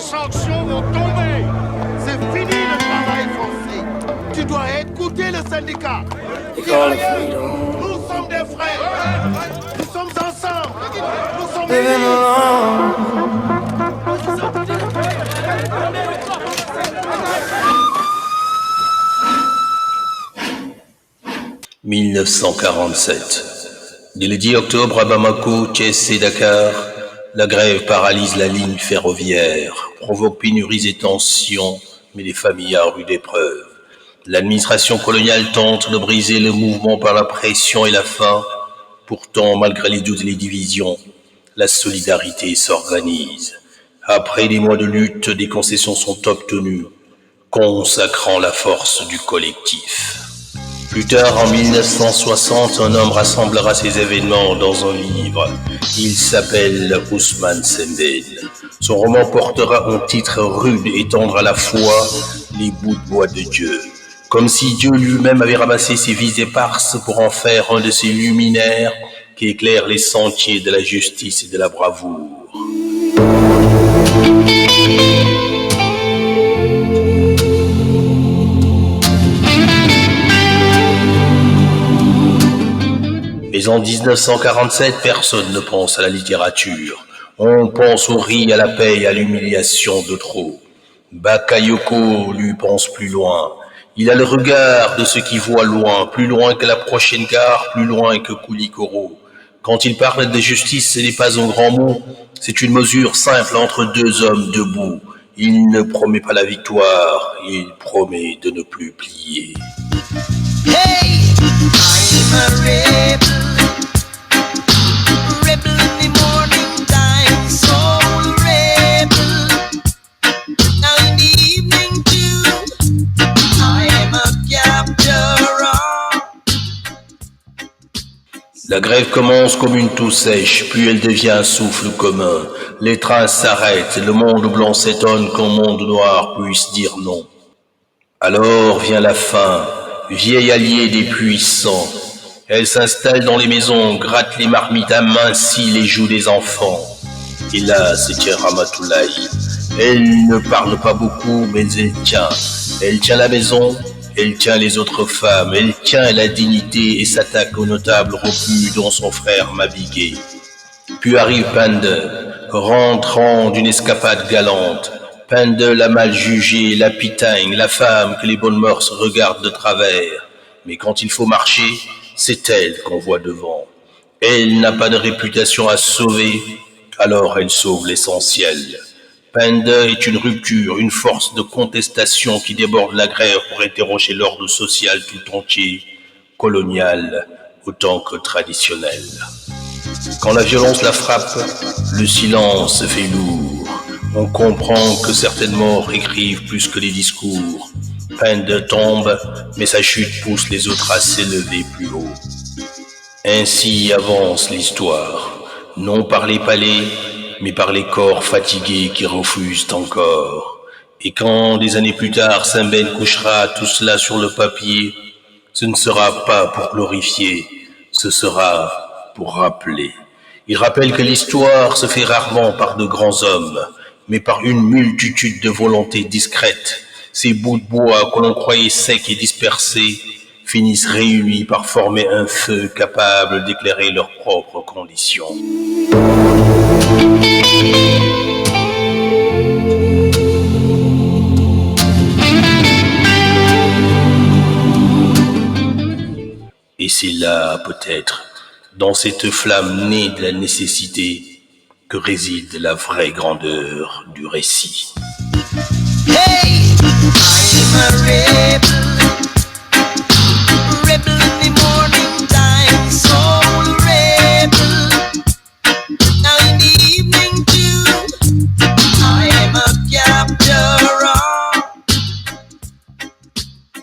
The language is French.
sanctions vont tomber. C'est fini le travail forcé. Tu dois écouter le syndicat. Nous sommes des frères. Nous sommes ensemble. Nous sommes unis. 1947. Dès le 10 octobre à Bamako, Thiès et Dakar, la grève paralyse la ligne ferroviaire, provoque pénuries et tensions, met les familles à rude épreuve. L'administration coloniale tente de briser le mouvement par la pression et la faim. Pourtant, malgré les doutes et les divisions, la solidarité s'organise. Après des mois de lutte, des concessions sont obtenues, consacrant la force du collectif. Plus tard, en 1960, un homme rassemblera ces événements dans un livre. Il s'appelle Ousmane Sembène. Son roman portera un titre rude et tendre à la fois, Les bouts de bois de Dieu. Comme si Dieu lui-même avait ramassé ses vies éparses pour en faire un de ces luminaires qui éclairent les sentiers de la justice et de la bravoure. Mais en 1947, personne ne pense à la littérature. On pense au riz, à la paix, à l'humiliation de trop. Bakayoko, lui, pense plus loin. Il a le regard de ceux qui voient loin, plus loin que la prochaine gare, plus loin que Koulikoro. Quand il parle de justice, ce n'est pas un grand mot, c'est une mesure simple entre deux hommes debout. Il ne promet pas la victoire, il promet de ne plus plier. Hey, I'm a rebel, rebel in the morning time, soul rebel. Now in the evening too, I am a capturer. La grève commence comme une toux sèche, puis elle devient un souffle commun. Les trains s'arrêtent, le monde blanc s'étonne qu'un monde noir puisse dire non. Alors vient la faim, vieil allié des puissants. Elle s'installe dans les maisons, gratte les marmites, amincit les joues des enfants. Et là, c'est Ramatoulaye. Elle ne parle pas beaucoup, mais elle tient. Elle tient la maison, elle tient les autres femmes, elle tient la dignité et s'attaque aux notables repus dont son frère Mabigué. Puis arrive Pende, rentrant d'une escapade galante. Pende la mal jugée, la pitagne, la femme que les bonnes mœurs regardent de travers. Mais quand il faut marcher, c'est elle qu'on voit devant. Elle n'a pas de réputation à sauver, alors elle sauve l'essentiel. Pende est une rupture, une force de contestation qui déborde la grève pour interroger l'ordre social tout entier, colonial autant que traditionnel. Quand la violence la frappe, le silence se fait lourd. On comprend que certaines morts écrivent plus que les discours. Pende tombe, mais sa chute pousse les autres à s'élever plus haut. Ainsi avance l'histoire, non par les palais, mais par les corps fatigués qui refusent encore. Et quand, des années plus tard, Sembène couchera tout cela sur le papier, ce ne sera pas pour glorifier, ce sera pour rappeler. Il rappelle que l'histoire se fait rarement par de grands hommes, mais par une multitude de volontés discrètes. Ces bouts de bois que l'on croyait secs et dispersés finissent réunis par former un feu capable d'éclairer leurs propres conditions. Et c'est là, peut-être, dans cette flamme née de la nécessité, que réside la vraie grandeur du récit.